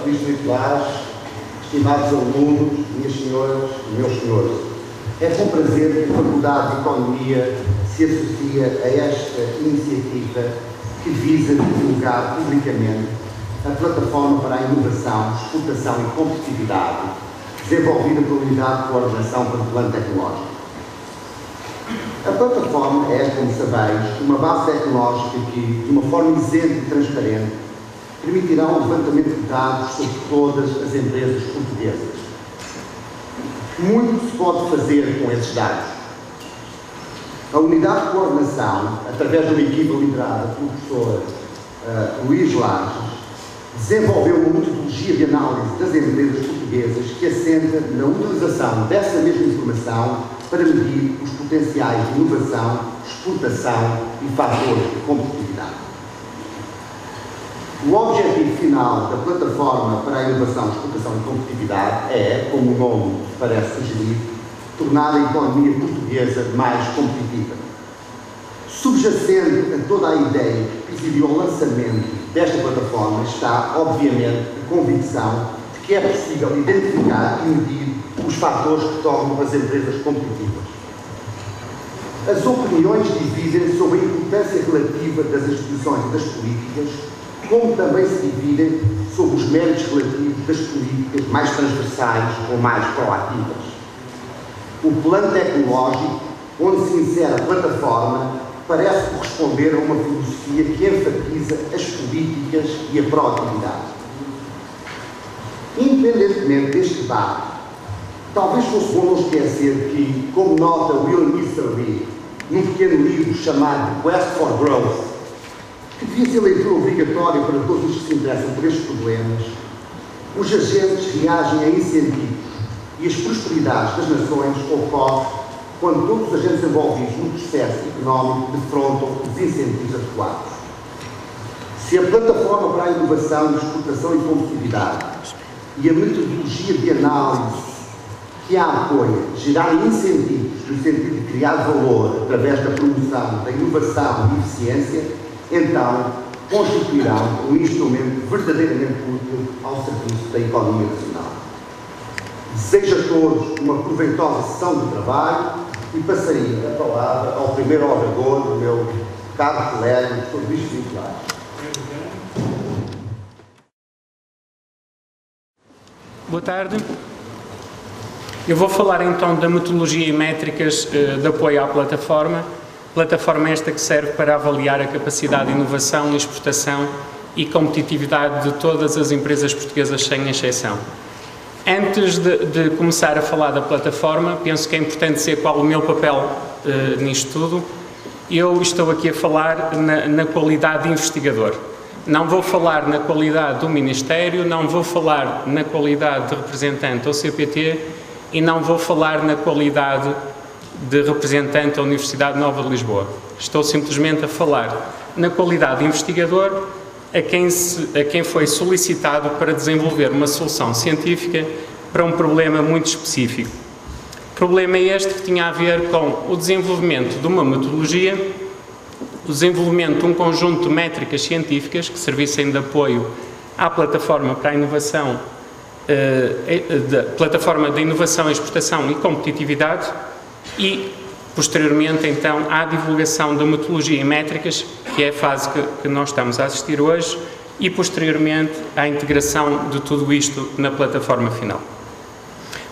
ministros titulares, estimados alunos, minhas senhoras e meus senhores, é com prazer que a Faculdade de Economia se associa a esta iniciativa que visa divulgar publicamente a plataforma para a inovação, exportação e competitividade desenvolvida pela Unidade de Coordenação para o Plano Tecnológico. A plataforma é, como sabeis, uma base tecnológica que, de uma forma isenta e transparente, permitirá um levantamento de dados sobre todas as empresas portuguesas. Muito se pode fazer com esses dados. A Unidade de Coordenação, através de uma equipa liderada pelo professor Luís Lages, desenvolveu uma metodologia de análise das empresas portuguesas que assenta na utilização dessa mesma informação para medir os potenciais de inovação, exportação e fatores de competitividade. O objetivo final da plataforma para a inovação, exportação e competitividade é, como o nome parece sugerir, tornar a economia portuguesa mais competitiva. Subjacente a toda a ideia que presidiu ao lançamento desta plataforma está, obviamente, a convicção de que é possível identificar e medir os fatores que tornam as empresas competitivas. As opiniões dividem sobre a importância relativa das instituições e das políticas, como também se dividem sobre os méritos relativos das políticas mais transversais ou mais proativas. O plano tecnológico, onde se insere a plataforma, parece corresponder a uma filosofia que enfatiza as políticas e a proatividade. Independentemente deste debate, talvez fosse bom não esquecer que, como nota Will Easterby, num pequeno livro chamado Quest for Growth, que devia ser leitura obrigatória para todos os que se interessam por estes problemas, os agentes reagem a incentivos e as prosperidades das nações ocorrem quando todos os agentes envolvidos no processo económico defrontam os incentivos adequados. Se a plataforma para a inovação, exportação e competitividade e a metodologia de análise que a apoia gerarem incentivos no sentido de criar valor através da promoção da inovação e eficiência, então constituirão um instrumento verdadeiramente útil ao serviço da economia nacional. Desejo a todos uma proveitosa sessão de trabalho e passaria a palavra ao primeiro orador, do meu caro colega, o professor Luís Filipe Lages. Boa tarde. Eu vou falar então da metodologia e métricas de apoio à plataforma. Plataforma esta que serve para avaliar a capacidade de inovação, exportação e competitividade de todas as empresas portuguesas, sem exceção. Antes de começar a falar da plataforma, penso que é importante dizer qual o meu papel nisto tudo. Eu estou aqui a falar na qualidade de investigador. Não vou falar na qualidade do Ministério, não vou falar na qualidade de representante ao CPT e não vou falar na qualidade de representante da Universidade Nova de Lisboa. Estou simplesmente a falar na qualidade de investigador a quem foi solicitado para desenvolver uma solução científica para um problema muito específico. Problema este que tinha a ver com o desenvolvimento de uma metodologia, o desenvolvimento de um conjunto de métricas científicas que servissem de apoio à plataforma para a inovação, plataforma de inovação, exportação e competitividade e, posteriormente, então, à divulgação da metodologia e métricas, que é a fase que nós estamos a assistir hoje, e, posteriormente, à integração de tudo isto na plataforma final.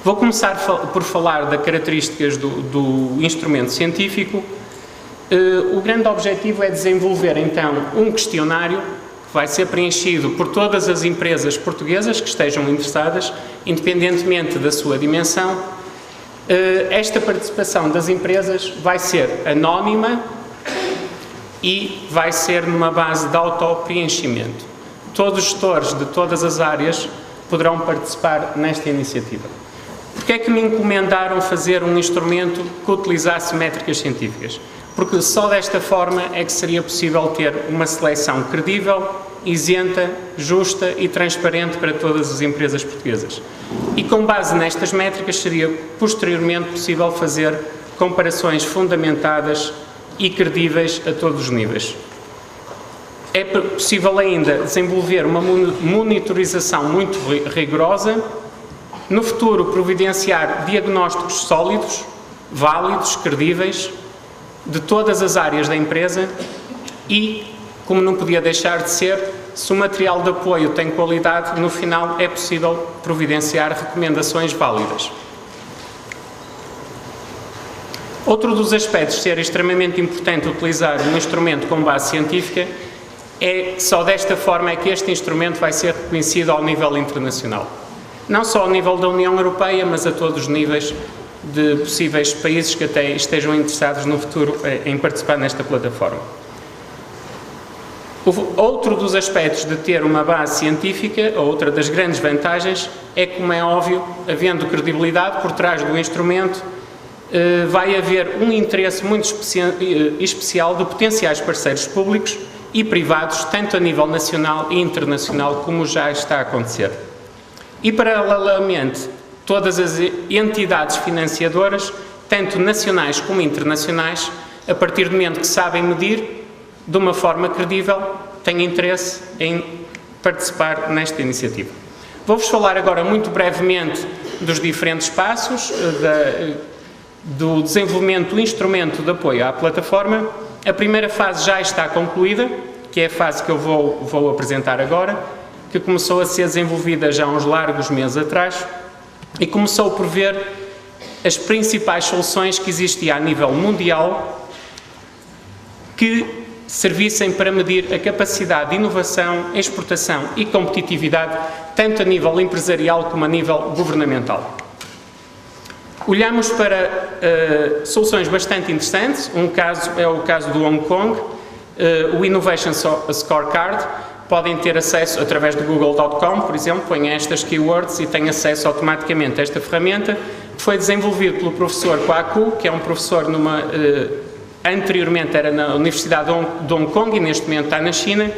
Vou começar por falar das características do instrumento científico. O grande objetivo é desenvolver, então, um questionário que vai ser preenchido por todas as empresas portuguesas que estejam interessadas, independentemente da sua dimensão. Esta participação das empresas vai ser anónima e vai ser numa base de auto-preenchimento. Todos os gestores de todas as áreas poderão participar nesta iniciativa. Porque é que me encomendaram fazer um instrumento que utilizasse métricas científicas? Porque só desta forma é que seria possível ter uma seleção credível, isenta, justa e transparente para todas as empresas portuguesas. E com base nestas métricas seria posteriormente possível fazer comparações fundamentadas e credíveis a todos os níveis. é possível ainda desenvolver uma monitorização muito rigorosa, no futuro providenciar diagnósticos sólidos, válidos, credíveis, de todas as áreas da empresa e, como não podia deixar de ser, se o material de apoio tem qualidade, no final é possível providenciar recomendações válidas. Outro dos aspectos de ser extremamente importante utilizar um instrumento com base científica é que só desta forma é que este instrumento vai ser reconhecido ao nível internacional. Não só ao nível da União Europeia, mas a todos os níveis de possíveis países que até estejam interessados no futuro em participar nesta plataforma. Outro dos aspectos de ter uma base científica, outra das grandes vantagens, é, como é óbvio, havendo credibilidade por trás do instrumento, vai haver um interesse muito especial de potenciais parceiros públicos e privados, tanto a nível nacional e internacional, como já está a acontecer. E, paralelamente, todas as entidades financiadoras, tanto nacionais como internacionais, a partir do momento que sabem medir, de uma forma credível, têm interesse em participar nesta iniciativa. Vou-vos falar agora muito brevemente dos diferentes passos do desenvolvimento do instrumento de apoio à plataforma. A primeira fase já está concluída, que é a fase que eu vou apresentar agora, que começou a ser desenvolvida já há uns largos meses atrás e começou por ver as principais soluções que existiam a nível mundial que servissem para medir a capacidade de inovação, exportação e competitividade, tanto a nível empresarial como a nível governamental. Olhamos para soluções bastante interessantes. Um caso é o caso do Hong Kong, o Innovation Scorecard. Podem ter acesso através do google.com, por exemplo, põem estas keywords e têm acesso automaticamente a esta ferramenta, que foi desenvolvido pelo professor Kwaku, que é um professor anteriormente era na Universidade de Hong Kong e neste momento está na China,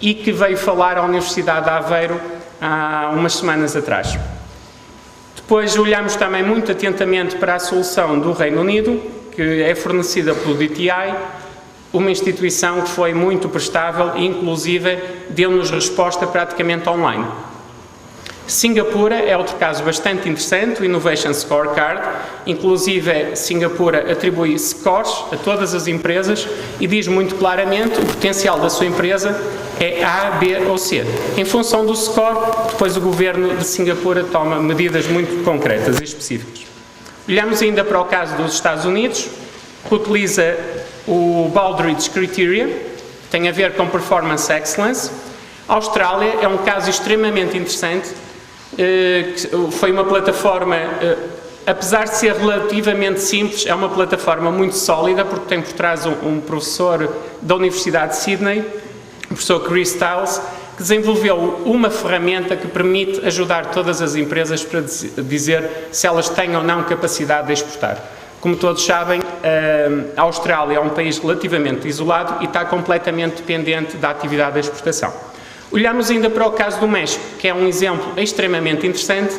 e que veio falar à Universidade de Aveiro há umas semanas atrás. Depois olhamos também muito atentamente para a solução do Reino Unido, que é fornecida pelo DTI, uma instituição que foi muito prestável e, inclusive, deu-nos resposta praticamente online. Singapura é outro caso bastante interessante, o Innovation Scorecard. Inclusive, Singapura atribui scores a todas as empresas e diz muito claramente o potencial da sua empresa é A, B ou C. Em função do score, depois o governo de Singapura toma medidas muito concretas e específicas. Olhamos ainda para o caso dos Estados Unidos, que utiliza o Baldrige Criteria, que tem a ver com Performance Excellence. A Austrália é um caso extremamente interessante, foi uma plataforma, apesar de ser relativamente simples, é uma plataforma muito sólida, porque tem por trás um professor da Universidade de Sydney, o professor Chris Stiles, que desenvolveu uma ferramenta que permite ajudar todas as empresas para dizer se elas têm ou não capacidade de exportar. Como todos sabem, a Austrália é um país relativamente isolado e está completamente dependente da atividade de exportação. Olhamos ainda para o caso do México, que é um exemplo extremamente interessante,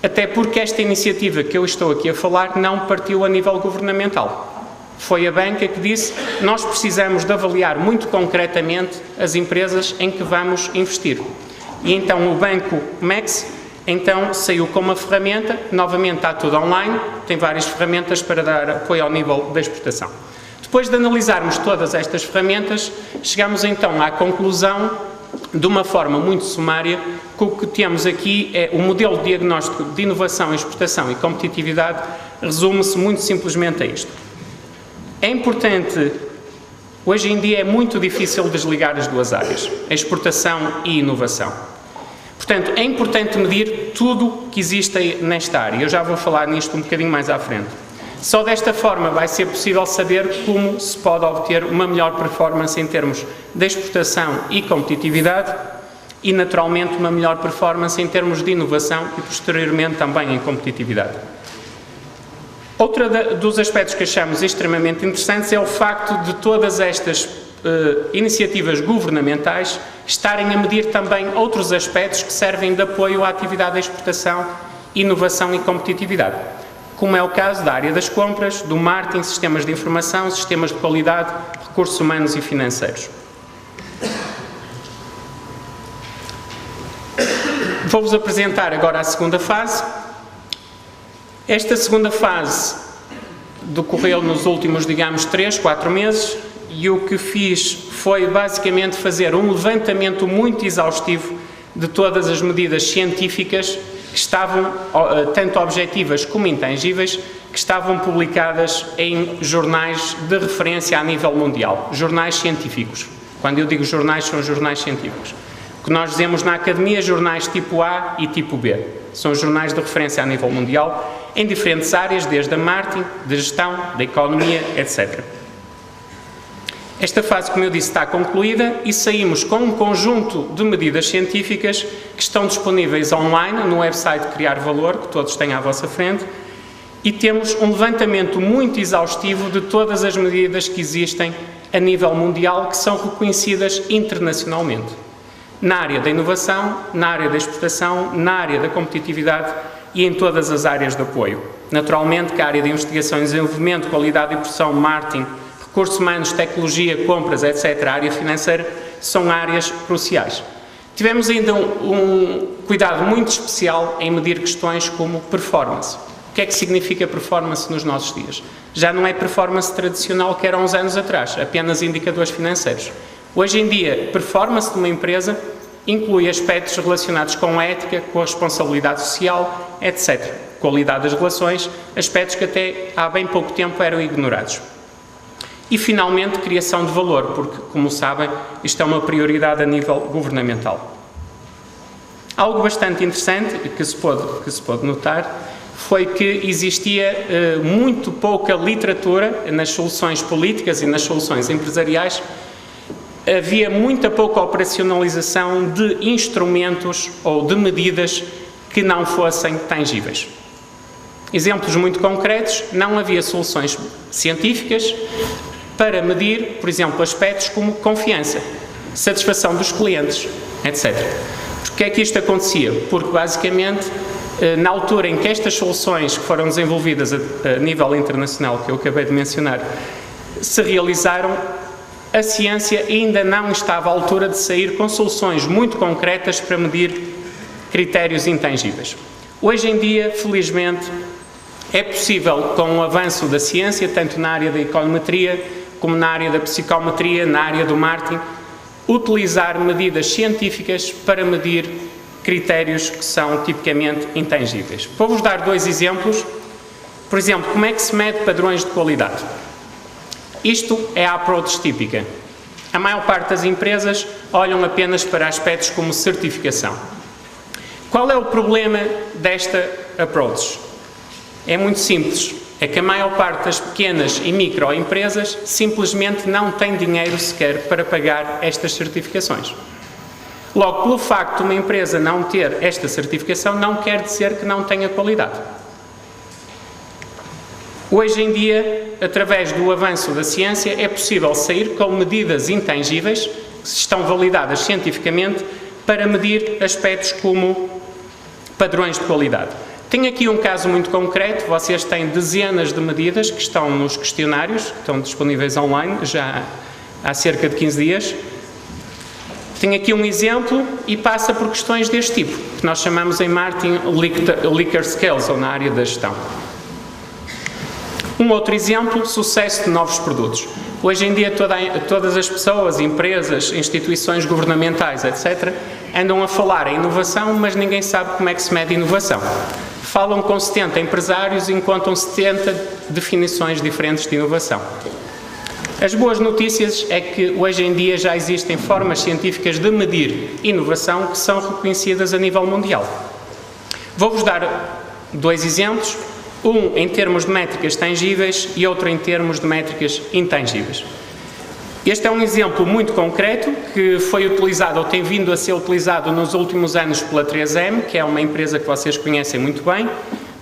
até porque esta iniciativa que eu estou aqui a falar não partiu a nível governamental. Foi a banca que disse: nós precisamos de avaliar muito concretamente as empresas em que vamos investir. E então o banco MEX saiu com uma ferramenta, novamente está tudo online, tem várias ferramentas para dar apoio ao nível da exportação. Depois de analisarmos todas estas ferramentas, chegamos então à conclusão, de uma forma muito sumária, que o que temos aqui é o modelo de diagnóstico de inovação, exportação e competitividade, resume-se muito simplesmente a isto. É importante, hoje em dia é muito difícil desligar as duas áreas, a exportação e inovação. Portanto, é importante medir tudo que existe nesta área. Eu já vou falar nisto um bocadinho mais à frente. Só desta forma vai ser possível saber como se pode obter uma melhor performance em termos de exportação e competitividade e, naturalmente, uma melhor performance em termos de inovação e, posteriormente, também em competitividade. Outro dos aspectos que achamos extremamente interessantes é o facto de todas estas iniciativas governamentais estarem a medir também outros aspectos que servem de apoio à atividade de exportação, inovação e competitividade, como é o caso da área das compras, do marketing, sistemas de informação, sistemas de qualidade, recursos humanos e financeiros. Vou-vos apresentar agora a segunda fase. Esta segunda fase decorreu nos últimos, digamos, 3, 4 meses, e o que fiz foi basicamente fazer um levantamento muito exaustivo de todas as medidas científicas que estavam, tanto objetivas como intangíveis, que estavam publicadas em jornais de referência a nível mundial, jornais científicos. Quando eu digo jornais, são jornais científicos. O que nós dizemos na academia, jornais tipo A e tipo B. São jornais de referência a nível mundial, em diferentes áreas, desde a marketing, da gestão, da economia, etc. Esta fase, como eu disse, está concluída e saímos com um conjunto de medidas científicas que estão disponíveis online no website Criar Valor, que todos têm à vossa frente, e temos um levantamento muito exaustivo de todas as medidas que existem a nível mundial que são reconhecidas internacionalmente. Na área da inovação, na área da exportação, na área da competitividade e em todas as áreas de apoio. Naturalmente que a área de investigação e desenvolvimento, qualidade e produção, marketing, recursos humanos, tecnologia, compras, etc., a área financeira, são áreas cruciais. Tivemos ainda um cuidado muito especial em medir questões como performance. O que é que significa performance nos nossos dias? Já não é performance tradicional que era há uns anos atrás, apenas indicadores financeiros. Hoje em dia, performance de uma empresa inclui aspectos relacionados com a ética, com a responsabilidade social, etc. Qualidade das relações, aspectos que até há bem pouco tempo eram ignorados. E, finalmente, criação de valor, porque, como sabem, isto é uma prioridade a nível governamental. Algo bastante interessante que se pôde notar foi que existia muito pouca literatura nas soluções políticas e nas soluções empresariais. Havia muita pouca operacionalização de instrumentos ou de medidas que não fossem tangíveis. Exemplos muito concretos: não havia soluções científicas para medir, por exemplo, aspectos como confiança, satisfação dos clientes, etc. Porquê é que isto acontecia? Porque, basicamente, na altura em que estas soluções que foram desenvolvidas a nível internacional, que eu acabei de mencionar, se realizaram, a ciência ainda não estava à altura de sair com soluções muito concretas para medir critérios intangíveis. Hoje em dia, felizmente, é possível, com o avanço da ciência, tanto na área da econometria, como na área da psicometria, na área do marketing, utilizar medidas científicas para medir critérios que são tipicamente intangíveis. Vou-vos dar 2 exemplos. Por exemplo, como é que se mede padrões de qualidade? Isto é a approach típica. A maior parte das empresas olham apenas para aspectos como certificação. Qual é o problema desta approach? É muito simples. É que a maior parte das pequenas e microempresas simplesmente não tem dinheiro sequer para pagar estas certificações. Logo, pelo facto de uma empresa não ter esta certificação, não quer dizer que não tenha qualidade. Hoje em dia, através do avanço da ciência, é possível sair com medidas intangíveis, que estão validadas cientificamente, para medir aspectos como padrões de qualidade. Tenho aqui um caso muito concreto. Vocês têm dezenas de medidas que estão nos questionários, que estão disponíveis online já há cerca de 15 dias. Tenho aqui um exemplo e passa por questões deste tipo, que nós chamamos em marketing Likert Scales, ou na área da gestão. Um outro exemplo: sucesso de novos produtos. Hoje em dia todas as pessoas, empresas, instituições governamentais, etc., andam a falar em inovação, mas ninguém sabe como é que se mede inovação. Falam com 70 empresários e encontram 70 definições diferentes de inovação. As boas notícias é que hoje em dia já existem formas científicas de medir inovação que são reconhecidas a nível mundial. Vou-vos dar 2 exemplos, um em termos de métricas tangíveis e outro em termos de métricas intangíveis. Este é um exemplo muito concreto que foi utilizado ou tem vindo a ser utilizado nos últimos anos pela 3M, que é uma empresa que vocês conhecem muito bem.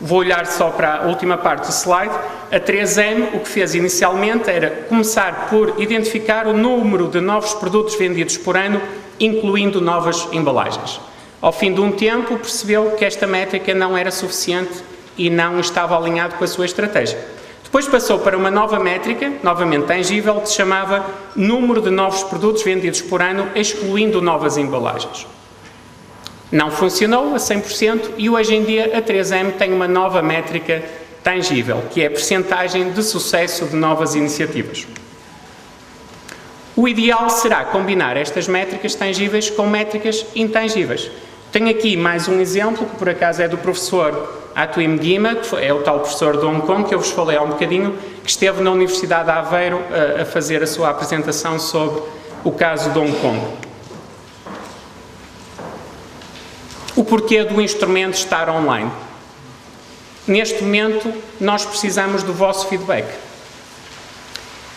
Vou olhar só para a última parte do slide. A 3M o que fez inicialmente era começar por identificar o número de novos produtos vendidos por ano, incluindo novas embalagens. Ao fim de um tempo percebeu que esta métrica não era suficiente e não estava alinhado com a sua estratégia. Depois passou para uma nova métrica, novamente tangível, que se chamava número de novos produtos vendidos por ano, excluindo novas embalagens. Não funcionou a 100% e hoje em dia a 3M tem uma nova métrica tangível, que é a percentagem de sucesso de novas iniciativas. O ideal será combinar estas métricas tangíveis com métricas intangíveis. Tenho aqui mais um exemplo, que por acaso é do professor Atuim Guima, que é o tal professor de Hong Kong, que eu vos falei há um bocadinho, que esteve na Universidade de Aveiro a fazer a sua apresentação sobre o caso de Hong Kong. O porquê do instrumento estar online? Neste momento, nós precisamos do vosso feedback.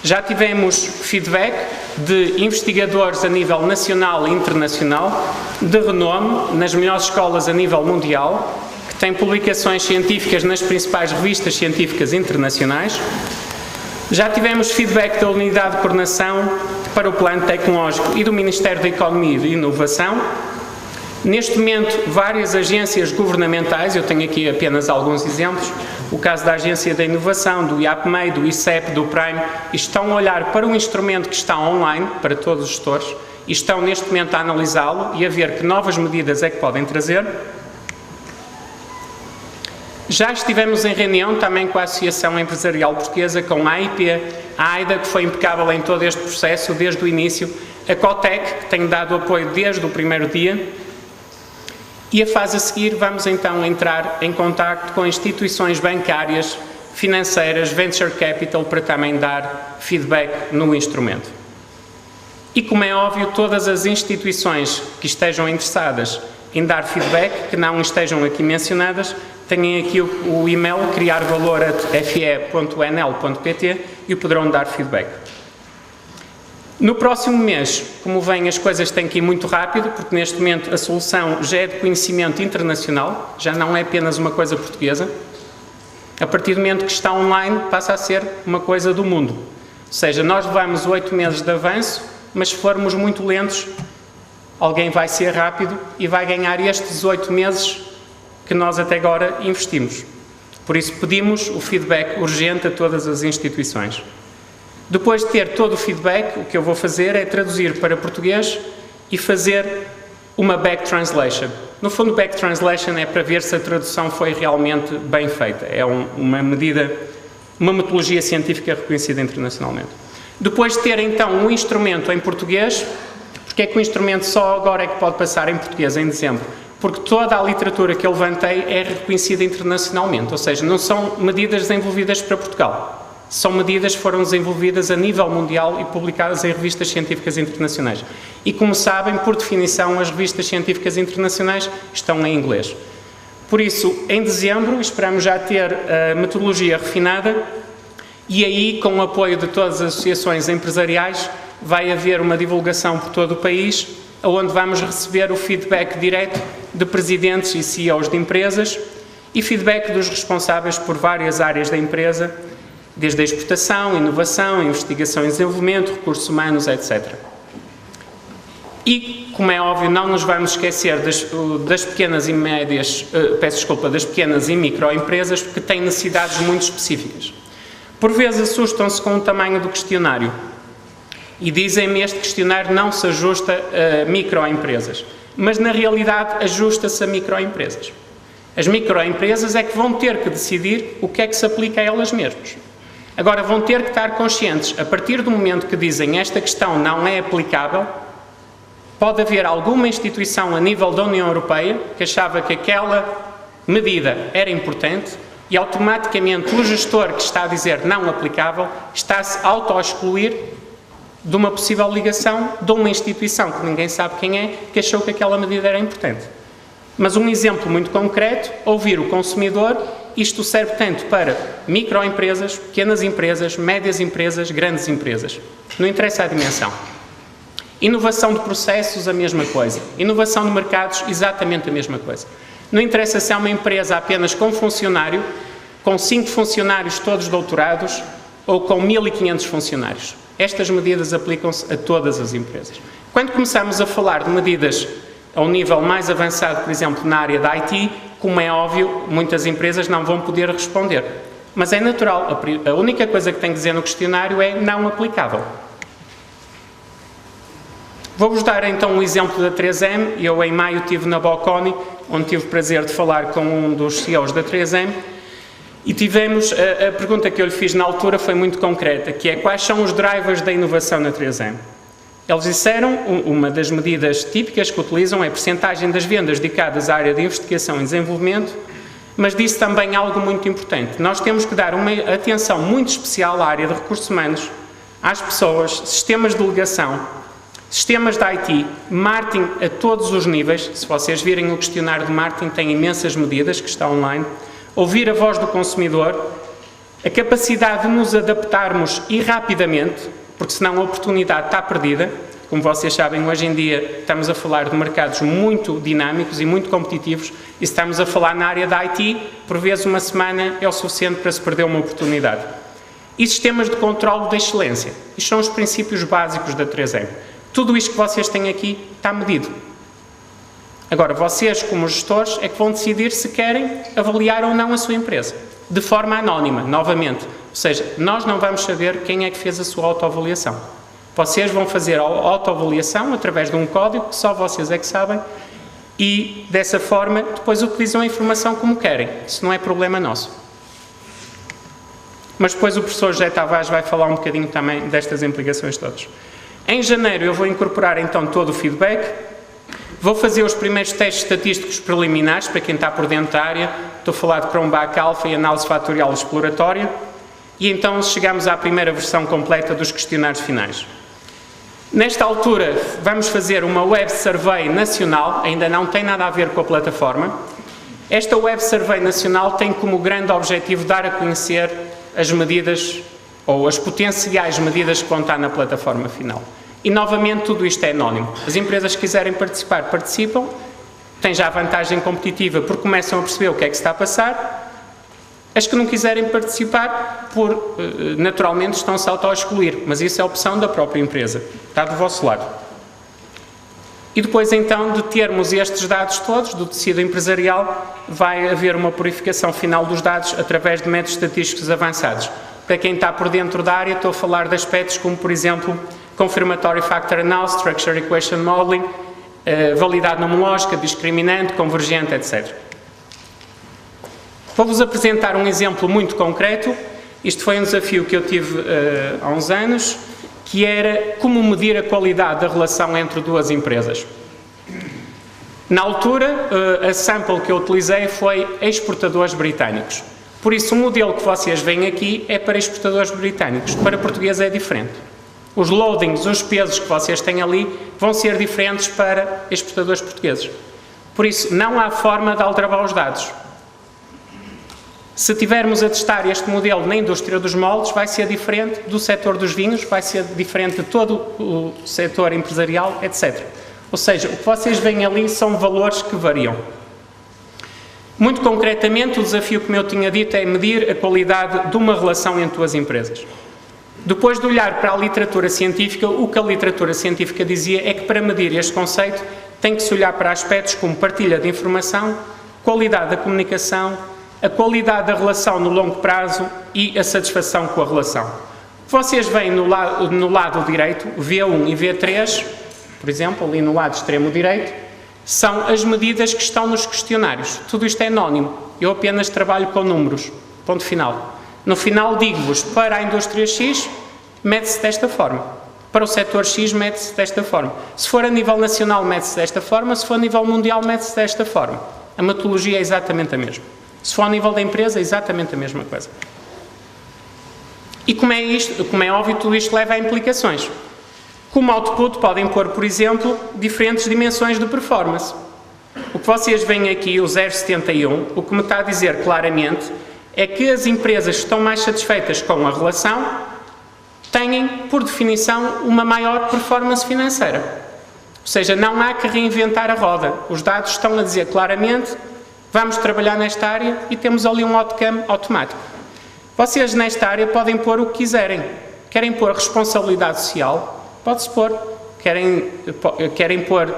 Já tivemos feedback de investigadores a nível nacional e internacional, de renome, nas melhores escolas a nível mundial, que têm publicações científicas nas principais revistas científicas internacionais. Já tivemos feedback da Unidade de Coordenação para o Plano Tecnológico e do Ministério da Economia e de Inovação. Neste momento, várias agências governamentais, eu tenho aqui apenas alguns exemplos, o caso da Agência da Inovação, do IAPMEI, do ICEP, do Prime, estão a olhar para um instrumento que está online, para todos os gestores, e estão neste momento a analisá-lo e a ver que novas medidas é que podem trazer. Já estivemos em reunião também com a Associação Empresarial Portuguesa, com a AIPA, a AIDA, que foi impecável em todo este processo, desde o início, a COTEC, que tem dado apoio desde o primeiro dia. E a fase a seguir, vamos então entrar em contacto com instituições bancárias, financeiras, venture capital, para também dar feedback no instrumento. E como é óbvio, todas as instituições que estejam interessadas em dar feedback, que não estejam aqui mencionadas, têm aqui o e-mail criarvalor@fe.nl.pt e o poderão dar feedback. No próximo mês, como veem, as coisas têm que ir muito rápido, porque neste momento a solução já é de conhecimento internacional, já não é apenas uma coisa portuguesa. A partir do momento que está online, passa a ser uma coisa do mundo. Ou seja, nós levamos 8 meses de avanço, mas se formos muito lentos, alguém vai ser rápido e vai ganhar estes 8 meses que nós até agora investimos. Por isso pedimos o feedback urgente a todas as instituições. Depois de ter todo o feedback, o que eu vou fazer é traduzir para português e fazer uma back translation. No fundo, back translation é para ver se a tradução foi realmente bem feita. É uma medida, uma metodologia científica reconhecida internacionalmente. Depois de ter então um instrumento em português, porque é que o instrumento só agora é que pode passar em português em dezembro? Porque toda a literatura que eu levantei é reconhecida internacionalmente, ou seja, não são medidas desenvolvidas para Portugal. São medidas que foram desenvolvidas a nível mundial e publicadas em revistas científicas internacionais. E como sabem, por definição, as revistas científicas internacionais estão em inglês. Por isso, em dezembro, esperamos já ter a metodologia refinada e aí, com o apoio de todas as associações empresariais, vai haver uma divulgação por todo o país, onde vamos receber o feedback direto de presidentes e CEOs de empresas e feedback dos responsáveis por várias áreas da empresa, desde a exportação, inovação, investigação e desenvolvimento, recursos humanos, etc. E, como é óbvio, não nos vamos esquecer das pequenas e médias, das pequenas e microempresas, porque têm necessidades muito específicas. Por vezes assustam-se com o tamanho do questionário e dizem-me este questionário não se ajusta a microempresas, mas na realidade ajusta-se a microempresas. As microempresas é que vão ter que decidir o que é que se aplica a elas mesmas. Agora, vão ter que estar conscientes, a partir do momento que dizem esta questão não é aplicável, pode haver alguma instituição a nível da União Europeia que achava que aquela medida era importante e automaticamente o gestor que está a dizer não aplicável está-se auto-excluir de uma possível ligação de uma instituição que ninguém sabe quem é, que achou que aquela medida era importante. Mas um exemplo muito concreto, ouvir o consumidor. Isto serve tanto para microempresas, pequenas empresas, médias empresas, grandes empresas. Não interessa a dimensão. Inovação de processos, a mesma coisa. Inovação de mercados, exatamente a mesma coisa. Não interessa se é uma empresa apenas com funcionário, com 5 funcionários todos doutorados, ou com 1.500 funcionários. Estas medidas aplicam-se a todas as empresas. Quando começamos a falar de medidas a um nível mais avançado, por exemplo, na área da IT, como é óbvio, muitas empresas não vão poder responder. Mas é natural, a única coisa que tem que dizer no questionário é não aplicável. Vou-vos dar então um exemplo da 3M. Eu em maio estive na Bocconi, onde tive o prazer de falar com um dos CEOs da 3M, e tivemos, a pergunta que eu lhe fiz na altura foi muito concreta, que é: quais são os drivers da inovação na 3M? Eles disseram, uma das medidas típicas que utilizam é a percentagem das vendas dedicadas à área de investigação e desenvolvimento, mas disse também algo muito importante: nós temos que dar uma atenção muito especial à área de recursos humanos, às pessoas, sistemas de delegação, sistemas de IT, marketing a todos os níveis. Se vocês virem o questionário de marketing, tem imensas medidas, que está online. Ouvir a voz do consumidor, a capacidade de nos adaptarmos e rapidamente, porque senão a oportunidade está perdida. Como vocês sabem, hoje em dia estamos a falar de mercados muito dinâmicos e muito competitivos, e se estamos a falar na área da IT, por vezes uma semana é o suficiente para se perder uma oportunidade. E sistemas de controle de excelência. Isto são os princípios básicos da 3M. Tudo isto que vocês têm aqui está medido. Agora, vocês, como gestores, é que vão decidir se querem avaliar ou não a sua empresa. De forma anónima, novamente. Ou seja, nós não vamos saber quem é que fez a sua autoavaliação. Vocês vão fazer a autoavaliação através de um código que só vocês é que sabem, e, dessa forma, depois utilizam a informação como querem. Isso não é problema nosso. Mas depois o professor José Tavares vai falar um bocadinho também destas implicações todas. Em janeiro eu vou incorporar então todo o feedback. Vou fazer os primeiros testes estatísticos preliminares, para quem está por dentro da área. Estou a falar de Chromebach Alpha e análise fatorial exploratória. E então chegamos à primeira versão completa dos questionários finais. Nesta altura vamos fazer uma web survey nacional, ainda não tem nada a ver com a plataforma. Esta web survey nacional tem como grande objetivo dar a conhecer as medidas ou as potenciais medidas que vão estar na plataforma final. E, novamente, tudo isto é anónimo. As empresas que quiserem participar, participam, têm já a vantagem competitiva porque começam a perceber o que é que se está a passar. As que não quiserem participar, naturalmente, estão-se a auto-excluir, mas isso é a opção da própria empresa. Está do vosso lado. E depois, então, de termos estes dados todos, do tecido empresarial, vai haver uma purificação final dos dados através de métodos estatísticos avançados. Para quem está por dentro da área, estou a falar de aspectos como, por exemplo, Confirmatory Factor Analysis, Structure Equation Modeling, validade nomológica, discriminante, convergente, etc. Vou-vos apresentar um exemplo muito concreto. Isto foi um desafio que eu tive há uns anos, que era como medir a qualidade da relação entre duas empresas. Na altura, a sample que eu utilizei foi exportadores britânicos. Por isso, o modelo que vocês veem aqui é para exportadores britânicos. Para português é diferente. Os loadings, os pesos que vocês têm ali, vão ser diferentes para exportadores portugueses. Por isso, não há forma de aldrabar os dados. Se tivermos a testar este modelo na indústria dos moldes, vai ser diferente do setor dos vinhos, vai ser diferente de todo o setor empresarial, etc. Ou seja, o que vocês veem ali são valores que variam. Muito concretamente, o desafio, como eu tinha dito, é medir a qualidade de uma relação entre duas empresas. Depois de olhar para a literatura científica, o que a literatura científica dizia é que para medir este conceito tem que se olhar para aspectos como partilha de informação, qualidade da comunicação, a qualidade da relação no longo prazo e a satisfação com a relação. Vocês veem no lado direito, V1 e V3, por exemplo, ali no lado extremo direito, são as medidas que estão nos questionários. Tudo isto é anónimo. Eu apenas trabalho com números. Ponto final. No final digo-vos, para a indústria X, mede-se desta forma. Para o setor X, mede-se desta forma. Se for a nível nacional, mede-se desta forma. Se for a nível mundial, mede-se desta forma. A metodologia é exatamente a mesma. Se for a nível da empresa, é exatamente a mesma coisa. E como é óbvio, tudo isto leva a implicações. Como output, podem pôr, por exemplo, diferentes dimensões de performance. O que vocês veem aqui, o 0,71, o que me está a dizer claramente é que as empresas que estão mais satisfeitas com a relação têm, por definição, uma maior performance financeira. Ou seja, não há que reinventar a roda. Os dados estão a dizer claramente, vamos trabalhar nesta área e temos ali um outcome automático. Vocês nesta área podem pôr o que quiserem. Querem pôr responsabilidade social? Pode-se pôr. Querem pôr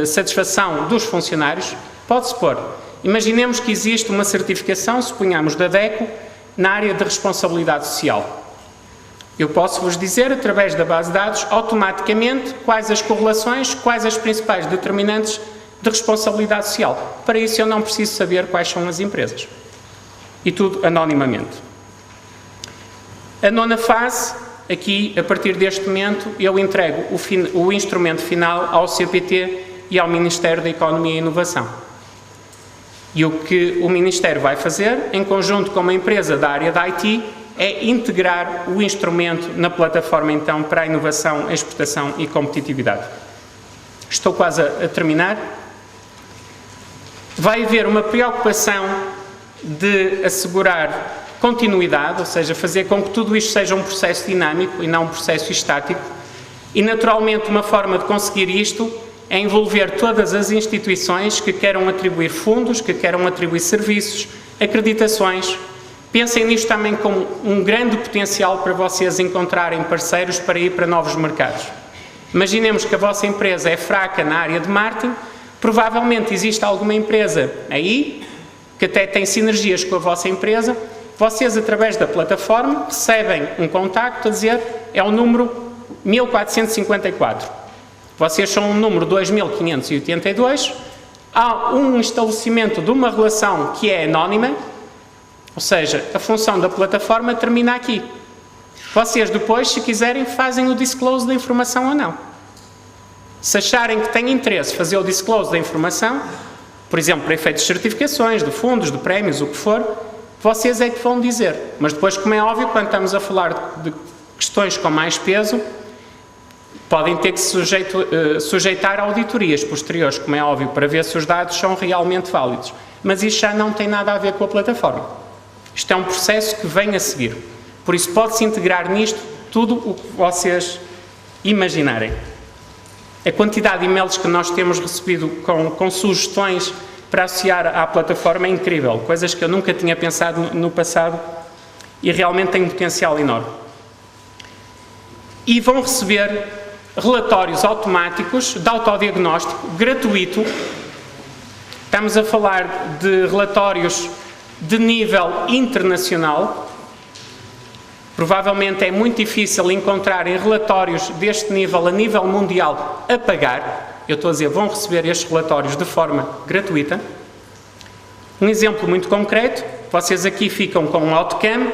satisfação dos funcionários? Pode-se pôr. Imaginemos que existe uma certificação, suponhamos da DECO, na área de responsabilidade social. Eu posso vos dizer, através da base de dados, automaticamente, quais as correlações, quais as principais determinantes de responsabilidade social. Para isso eu não preciso saber quais são as empresas. E tudo anonimamente. A nona fase, aqui, a partir deste momento, eu entrego o instrumento final ao CPT e ao Ministério da Economia e Inovação. E o que o Ministério vai fazer, em conjunto com uma empresa da área da IT, é integrar o instrumento na plataforma, então, para a inovação, a exportação e competitividade. Estou quase a terminar. Vai haver uma preocupação de assegurar continuidade, ou seja, fazer com que tudo isto seja um processo dinâmico e não um processo estático. E, naturalmente, uma forma de conseguir isto é envolver todas as instituições que queiram atribuir fundos, que queiram atribuir serviços, acreditações. Pensem nisto também como um grande potencial para vocês encontrarem parceiros para ir para novos mercados. Imaginemos que a vossa empresa é fraca na área de marketing, provavelmente existe alguma empresa aí que até tem sinergias com a vossa empresa. Vocês, através da plataforma, recebem um contacto a dizer é o número 1454. Vocês são o número 2582. Há um estabelecimento de uma relação que é anónima, ou seja, a função da plataforma termina aqui. Vocês depois, se quiserem, fazem o disclose da informação ou não. Se acharem que têm interesse em fazer o disclose da informação, por exemplo, para efeitos de certificações, de fundos, de prémios, o que for, vocês é que vão dizer. Mas depois, como é óbvio, quando estamos a falar de questões com mais peso, podem ter que se sujeitar a auditorias posteriores, como é óbvio, para ver se os dados são realmente válidos. Mas isto já não tem nada a ver com a plataforma. Isto é um processo que vem a seguir. Por isso, pode-se integrar nisto tudo o que vocês imaginarem. A quantidade de e-mails que nós temos recebido com sugestões para associar à plataforma é incrível. Coisas que eu nunca tinha pensado no passado e realmente tem um potencial enorme. E vão receber relatórios automáticos de autodiagnóstico gratuito. Estamos a falar de relatórios de nível internacional. Provavelmente é muito difícil encontrarem relatórios deste nível a nível mundial a pagar. Eu estou a dizer, vão receber estes relatórios de forma gratuita. Um exemplo muito concreto, vocês aqui ficam com um outcome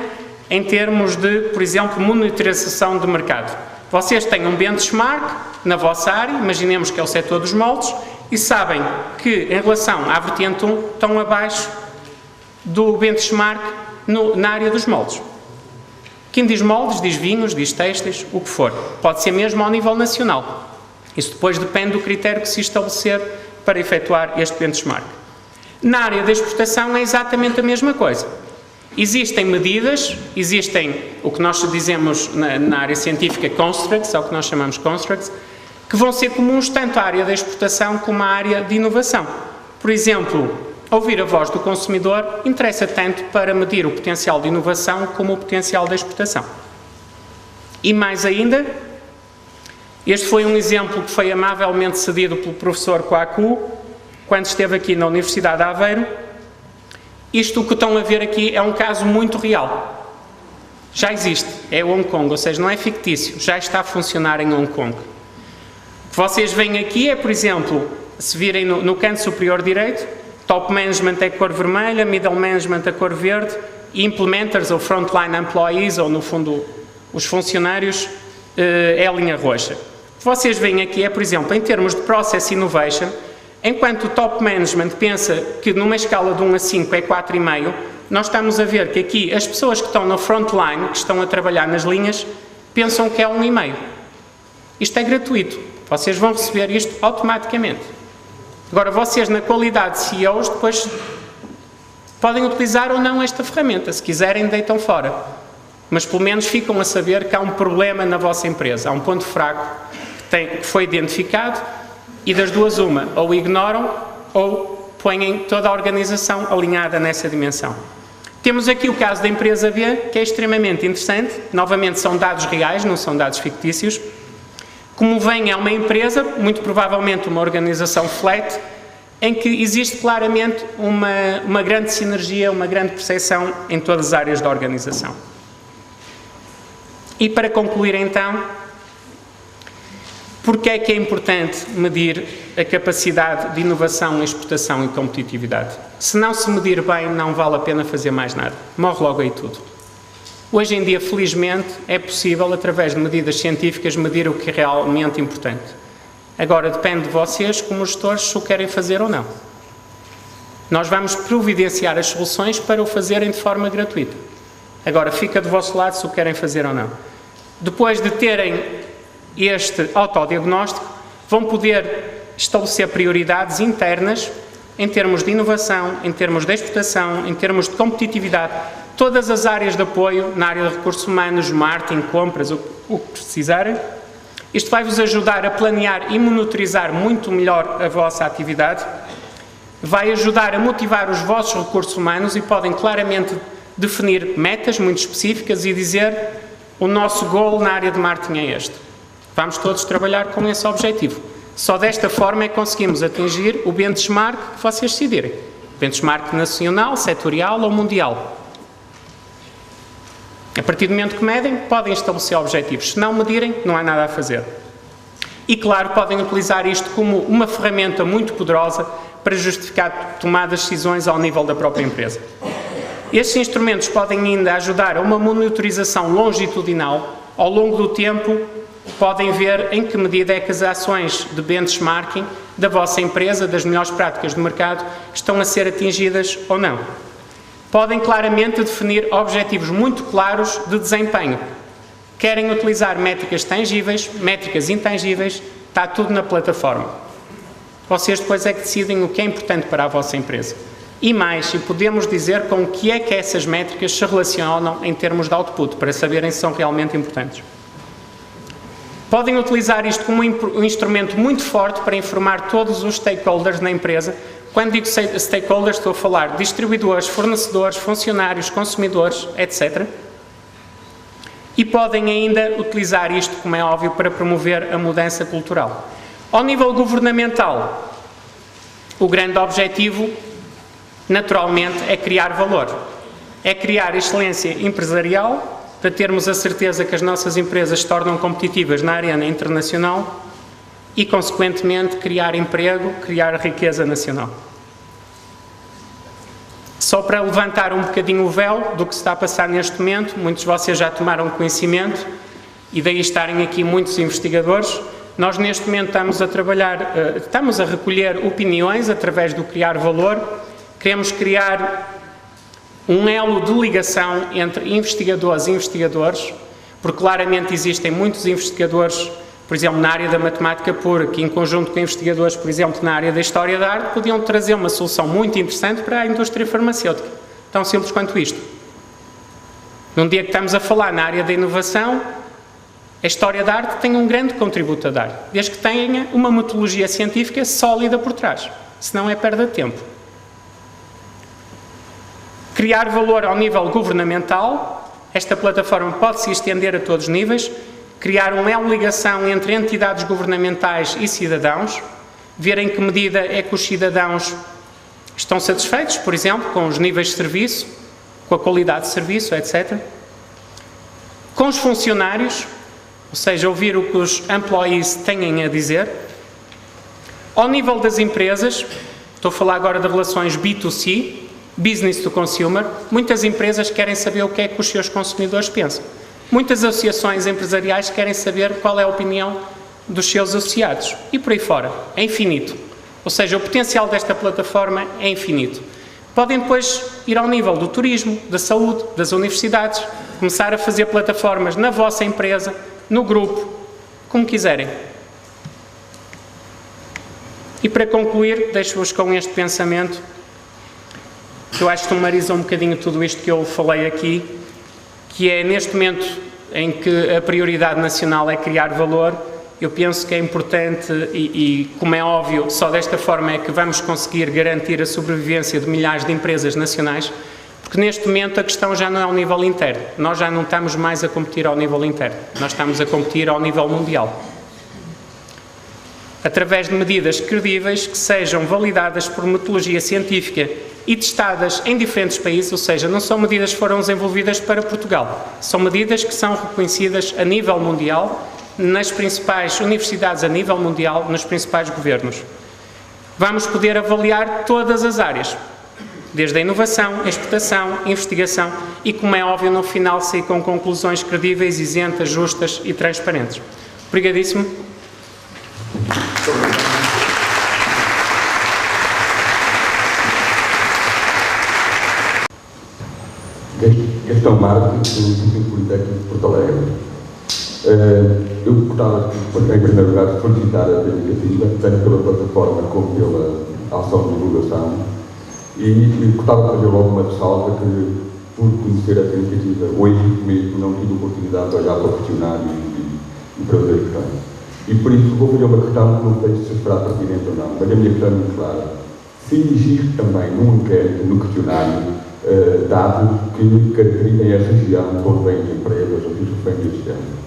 em termos de, por exemplo, monitorização de mercado. Vocês têm um benchmark na vossa área, imaginemos que é o setor dos moldes, e sabem que, em relação à vertente 1, estão abaixo do benchmark na área dos moldes. Quem diz moldes, diz vinhos, diz têxteis, o que for. Pode ser mesmo ao nível nacional. Isso depois depende do critério que se estabelecer para efetuar este benchmark. Na área da exportação é exatamente a mesma coisa. Existem medidas, existem o que nós dizemos na área científica constructs, ou o que nós chamamos constructs, que vão ser comuns tanto à área da exportação como à área de inovação. Por exemplo, ouvir a voz do consumidor interessa tanto para medir o potencial de inovação como o potencial da exportação. E mais ainda, este foi um exemplo que foi amavelmente cedido pelo professor Kouakou, quando esteve aqui na Universidade de Aveiro. Isto que estão a ver aqui é um caso muito real. Já existe, é Hong Kong, ou seja, não é fictício, já está a funcionar em Hong Kong. O que vocês veem aqui é, por exemplo, se virem no canto superior direito, top management é cor vermelha, middle management a cor verde, e implementers ou frontline employees, ou no fundo os funcionários, é a linha roxa. O que vocês veem aqui é, por exemplo, em termos de process innovation, enquanto o top management pensa que numa escala de 1 a 5 é 4,5, nós estamos a ver que aqui as pessoas que estão na frontline, que estão a trabalhar nas linhas, pensam que é 1,5. Isto é gratuito. Vocês vão receber isto automaticamente. Agora, vocês na qualidade de CEOs, depois podem utilizar ou não esta ferramenta. Se quiserem, deitam fora. Mas pelo menos ficam a saber que há um problema na vossa empresa, há um ponto fraco que foi identificado. E das duas uma, ou ignoram ou põem toda a organização alinhada nessa dimensão. Temos aqui o caso da empresa B, que é extremamente interessante. Novamente são dados reais, não são dados fictícios. Como vem, é uma empresa, muito provavelmente uma organização flat, em que existe claramente uma grande sinergia, uma grande percepção em todas as áreas da organização. E para concluir então, porque é que é importante medir a capacidade de inovação, exportação e competitividade? Se não se medir bem, não vale a pena fazer mais nada. Morre logo aí tudo. Hoje em dia, felizmente, é possível, através de medidas científicas, medir o que é realmente importante. Agora, depende de vocês, como gestores, se o querem fazer ou não. Nós vamos providenciar as soluções para o fazerem de forma gratuita. Agora, fica do vosso lado se o querem fazer ou não. Depois de terem este autodiagnóstico, vão poder estabelecer prioridades internas em termos de inovação, em termos de exportação, em termos de competitividade, todas as áreas de apoio, na área de recursos humanos, marketing, compras, o que precisarem. Isto vai-vos ajudar a planear e monitorizar muito melhor a vossa atividade, vai ajudar a motivar os vossos recursos humanos e podem claramente definir metas muito específicas e dizer: o nosso goal na área de marketing é este. Vamos todos trabalhar com esse objetivo. Só desta forma é que conseguimos atingir o benchmark que vocês decidirem. Benchmark nacional, setorial ou mundial. A partir do momento que medem, podem estabelecer objetivos. Se não medirem, não há nada a fazer. E claro, podem utilizar isto como uma ferramenta muito poderosa para justificar tomadas de decisões ao nível da própria empresa. Estes instrumentos podem ainda ajudar a uma monitorização longitudinal. Ao longo do tempo, podem ver em que medida é que as ações de benchmarking da vossa empresa, das melhores práticas do mercado, estão a ser atingidas ou não. Podem claramente definir objetivos muito claros de desempenho. Querem utilizar métricas tangíveis, métricas intangíveis, está tudo na plataforma. Vocês depois é que decidem o que é importante para a vossa empresa. E mais, e podemos dizer com o que é que essas métricas se relacionam em termos de output, para saberem se são realmente importantes. Podem utilizar isto como um instrumento muito forte para informar todos os stakeholders na empresa. Quando digo stakeholders, estou a falar de distribuidores, fornecedores, funcionários, consumidores, etc. E podem ainda utilizar isto, como é óbvio, para promover a mudança cultural. Ao nível governamental, o grande objetivo, naturalmente, é criar valor. É criar excelência empresarial, para termos a certeza que as nossas empresas se tornam competitivas na arena internacional e, consequentemente, criar emprego, criar riqueza nacional. Só para levantar um bocadinho o véu do que se está a passar neste momento, muitos de vocês já tomaram conhecimento e daí estarem aqui muitos investigadores. Nós neste momento estamos a trabalhar, estamos a recolher opiniões através do Criar Valor. Queremos criar um elo de ligação entre investigadores e investigadores, porque claramente existem muitos investigadores, por exemplo, na área da matemática pura, que em conjunto com investigadores, por exemplo, na área da história da arte, podiam trazer uma solução muito interessante para a indústria farmacêutica. Tão simples quanto isto. Num dia que estamos a falar na área da inovação, a história da arte tem um grande contributo a dar, desde que tenha uma metodologia científica sólida por trás, senão é perda de tempo. Criar valor ao nível governamental, esta plataforma pode se estender a todos os níveis, criar um elo de ligação entre entidades governamentais e cidadãos, ver em que medida é que os cidadãos estão satisfeitos, por exemplo, com os níveis de serviço, com a qualidade de serviço, etc. Com os funcionários, ou seja, ouvir o que os employees têm a dizer. Ao nível das empresas, estou a falar agora de relações B2C, Business to Consumer, muitas empresas querem saber o que é que os seus consumidores pensam. Muitas associações empresariais querem saber qual é a opinião dos seus associados. E por aí fora. É infinito. Ou seja, o potencial desta plataforma é infinito. Podem depois ir ao nível do turismo, da saúde, das universidades, começar a fazer plataformas na vossa empresa, no grupo, como quiserem. E para concluir, deixo-vos com este pensamento, que eu acho que sumariza um bocadinho tudo isto que eu falei aqui, que é neste momento em que a prioridade nacional é criar valor, eu penso que é importante e como é óbvio, só desta forma é que vamos conseguir garantir a sobrevivência de milhares de empresas nacionais, porque neste momento a questão já não é ao nível interno, nós já não estamos mais a competir ao nível interno, nós estamos a competir ao nível mundial. Através de medidas credíveis que sejam validadas por metodologia científica e testadas em diferentes países, ou seja, não são medidas que foram desenvolvidas para Portugal, são medidas que são reconhecidas a nível mundial, nas principais universidades a nível mundial, nos principais governos. Vamos poder avaliar todas as áreas, desde a inovação, a exportação, a investigação e, como é óbvio, no final sair com conclusões credíveis, isentas, justas e transparentes. Obrigadíssimo. Gastão Marques, do Instituto Politécnico de Porto Alegre. Eu gostava, em primeiro lugar, de felicitar a iniciativa, tanto pela plataforma como pela ação de divulgação, e gostava de fazer logo uma ressalva que, por conhecer essa iniciativa, hoje mesmo não tive a oportunidade de olhar para o questionário e para fazer questões. E por isso vou fazer uma questão que não sei se será pertinente ou não, mas a minha questão é muito clara. Se existe também num inquérito, no questionário, dados que caracterizem a região onde vêm as empresas ou que vêm deste ano.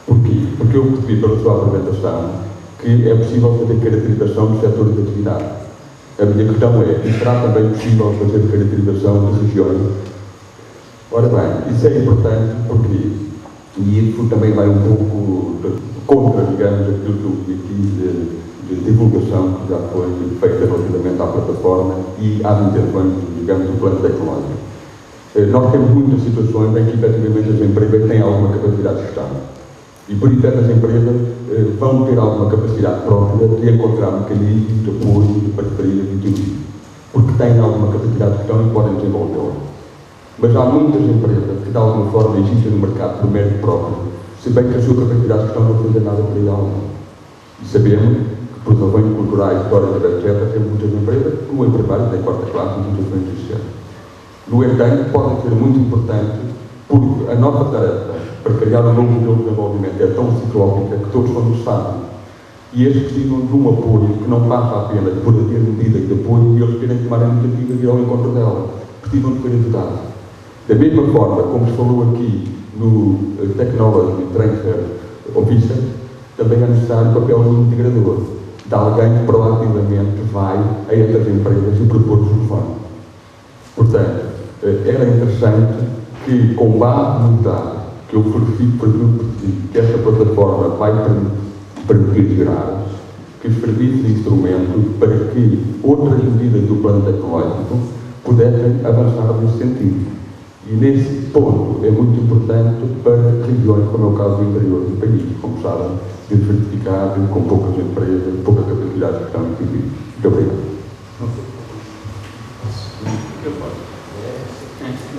Porquê? Porque eu percebi pela sua apresentação que é possível fazer caracterização dos setores de atividade. A minha questão é, será também possível fazer caracterização de regiões? Ora bem, isso é importante porque, e isso também vai um pouco contra, digamos, aquilo que eu vi aqui de divulgação que já foi feita relativamente à plataforma e às intenções, digamos, do plano tecnológico. Nós temos muitas situações em que, efetivamente, as empresas têm alguma capacidade de gestão. E, por isso, essas empresas vão ter alguma capacidade própria de encontrar mecanismos de apoio, de parceria, de utilidade, porque têm alguma capacidade de gestão e podem desenvolvê-la. Mas há muitas empresas que, de alguma forma, existem no mercado por mérito próprio, se bem que a sua capacidade de gestão não fazer nada para ir além. E sabemos por razões culturais, históricas, etc., temos muitas empresas, como empresários em quarta classe, em situações de gestão. No entanto, podem ser muito importantes, porque a nossa tarefa para criar um novo modelo de desenvolvimento é tão ciclópica que todos são necessários. E eles precisam de um apoio que não passa apenas por ter medidas de apoio e eles querem tomar a iniciativa de ir ao encontro delas. Precisam de ser ajudados. Da mesma forma, como se falou aqui no Technology Transfer Officer, também é necessário o papel do integrador, de alguém que proativamente vai a estas empresas e propor soluções. Portanto, era interessante que, com base nos dados que eu percebi que esta plataforma vai permitir gerar, que servisse de instrumento para que outras medidas do plano tecnológico pudessem avançar nesse sentido. E nesse ponto é muito importante para regiões como é o caso do interior do país, como sabem, diversificado, com poucas empresas, pouca capacidade de gestão e serviços. Muito obrigado.